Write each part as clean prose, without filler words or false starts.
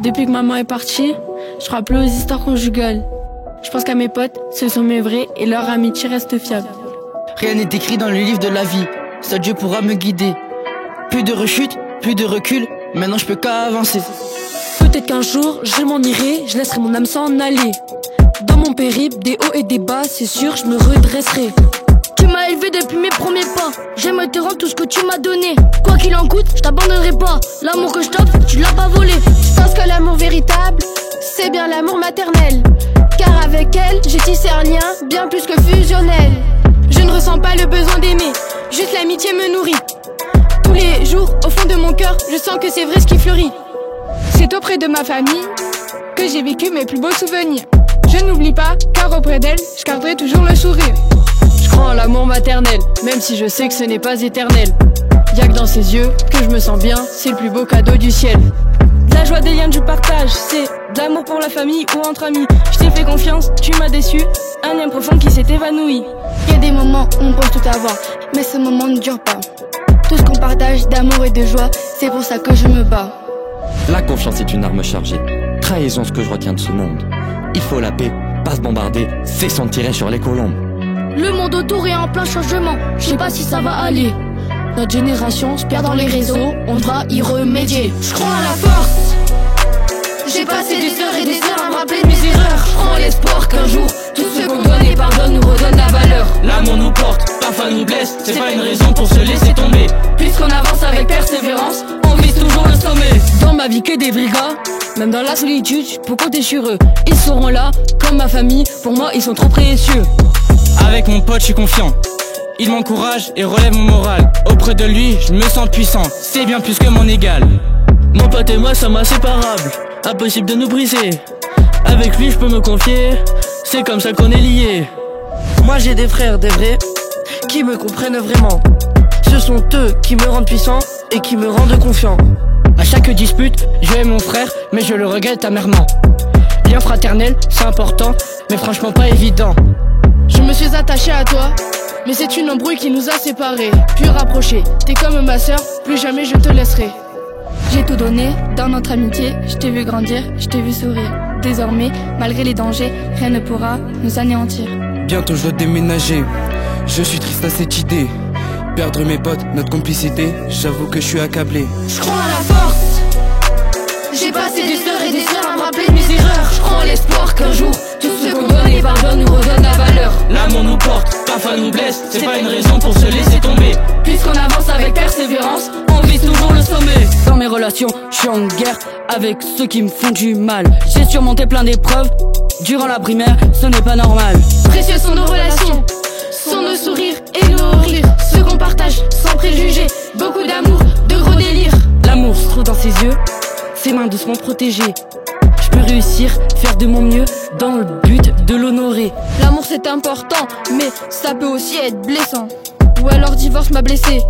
Depuis que maman est partie, je crois plus aux histoires conjugales. Je pense qu'à mes potes, ce sont mes vrais et leur amitié reste fiable. Rien n'est écrit dans le livre de la vie, seul Dieu pourra me guider. Plus de rechute, plus de recul, maintenant je peux qu'avancer. Peut-être qu'un jour, je m'en irai, je laisserai mon âme s'en aller. Dans mon périple, des hauts et des bas, c'est sûr, je me redresserai. Tu m'as élevé depuis mes premiers pas. J'aimerais te rendre tout ce que tu m'as donné. Quoi qu'il en coûte, je t'abandonnerai pas. L'amour que je t'offre, tu l'as pas volé. Je pense que l'amour véritable, c'est bien l'amour maternel. Car avec elle, j'ai tissé un lien bien plus que fusionnel. Je ne ressens pas le besoin d'aimer, juste l'amitié me nourrit. Tous les jours, au fond de mon cœur, je sens que c'est vrai ce qui fleurit. C'est auprès de ma famille que j'ai vécu mes plus beaux souvenirs. Je n'oublie pas, car auprès d'elle, je garderai toujours le sourire. Je crois en l'amour maternel, même si je sais que ce n'est pas éternel. Y'a que dans ses yeux que je me sens bien, c'est le plus beau cadeau du ciel. De la joie des liens du partage, c'est de l'amour pour la famille ou entre amis. Je t'ai fait confiance, tu m'as déçu, un lien profond qui s'est évanoui. Il y a des moments où on pense tout avoir, mais ce moment ne dure pas. Tout ce qu'on partage d'amour et de joie, c'est pour ça que je me bats. La confiance est une arme chargée. Trahison, ce que je retiens de ce monde. Il faut la paix, pas se bombarder, cessons de tirer sur les colombes. Le monde autour est en plein changement. Je sais pas si ça va aller. Notre génération se perd dans les réseaux, on devra y remédier. Je crois à la force. J'ai passé des heures et des heures à me rappeler de mes erreurs. Je crois en l'espoir qu'un jour, tout ce qu'on donne et pardonne nous redonne la valeur. L'amour nous porte, parfois nous blesse, c'est pas une raison pour se laisser tomber. Puisqu'on avance avec persévérance, on vise toujours le sommet. Dans ma vie que des vrais gars, même dans la solitude, je peux compter sur eux. Ils seront là, comme ma famille, pour moi ils sont trop précieux. Avec mon pote je suis confiant, il m'encourage et relève mon moral. Auprès de lui je me sens puissant, c'est bien plus que mon égal. Mon pote et moi sommes inséparables, impossible de nous briser. Avec lui je peux me confier, c'est comme ça qu'on est liés. Moi j'ai des frères, des vrais, qui me comprennent vraiment. Ce sont eux qui me rendent puissant et qui me rendent confiant. À chaque dispute, je hais mon frère, mais je le regrette amèrement. Lien fraternel, c'est important, mais franchement pas évident. Je me suis attaché à toi, mais c'est une embrouille qui nous a séparés, puis rapprochés. T'es comme ma sœur, plus jamais je te laisserai. J'ai tout donné dans notre amitié, je t'ai vu grandir, je t'ai vu sourire. Désormais, malgré les dangers, rien ne pourra nous anéantir. Bientôt je dois déménager, je suis triste à cette idée. Perdre mes potes, notre complicité, j'avoue que je suis accablé. Je crois à la force. J'ai passé des heures et des heures à me rappeler de mes erreurs. Je crois en l'espoir qu'un jour, tout ce qu'on donne et pardonne nous redonne la valeur. L'amour nous porte, parfois nous blesse, c'est pas une raison pour se laisser tomber. Puisqu'on avance avec persévérance, on vise toujours le sommet. Dans mes relations, je suis en guerre avec ceux qui me font du mal. J'ai surmonté plein d'épreuves, durant la primaire, ce n'est pas normal. Précieux sont nos relations, sont nos sourires et nos rires. Ce qu'on partage sans préjugés, beaucoup d'amour, de gros délires. L'amour se trouve dans ses yeux, ses mains doucement protégées. Je peux réussir, faire de mon mieux, dans le but de l'honorer. L'amour c'est important, mais ça peut aussi être blessant. Ou alors divorce m'a blessé,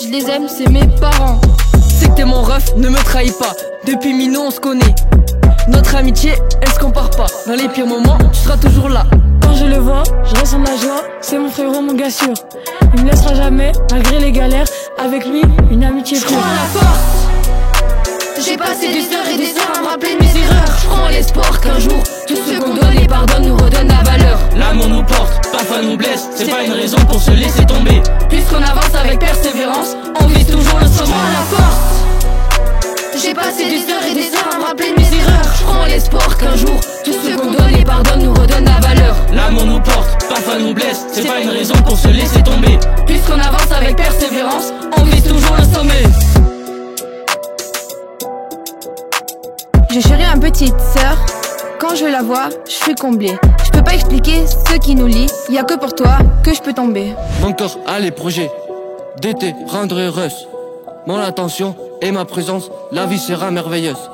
je les aime, c'est mes parents. C'est que t'es mon ref, ne me trahis pas, depuis Mino on se connaît. Notre amitié, elle se compare pas, dans les pires moments, tu seras toujours là. Quand je le vois, je ressens la joie, c'est mon frérot, mon gars sûr. Il me laissera jamais, malgré les galères, avec lui, une amitié Je pure. crois à la force. J'ai passé des heures et des heures à me rappeler de mes erreurs. Je crois en l'espoir qu'un jour, tout ce qu'on donne et pardonne nous redonne la valeur. L'amour nous porte, parfois nous blesse, c'est pas une raison pour se laisser tomber. Puisqu'on avance avec persévérance, on vise toujours le sommet. À la force. J'ai passé des heures et des heures à me rappeler de mes erreurs. Je crois en l'espoir qu'un jour, tout ce qu'on donne et pardonne nous redonne la valeur. L'amour nous porte, parfois nous blesse, c'est pas une raison pour se laisser tomber. Puisqu'on avance avec persévérance, on vise toujours le sommet. Je chéris une petite sœur, quand je la vois, je suis comblée. Je peux pas expliquer ce qui nous lie, y a que pour toi que je peux tomber. Mon corps a les projets d'été rendre heureuse. Mon attention et ma présence, la vie sera merveilleuse.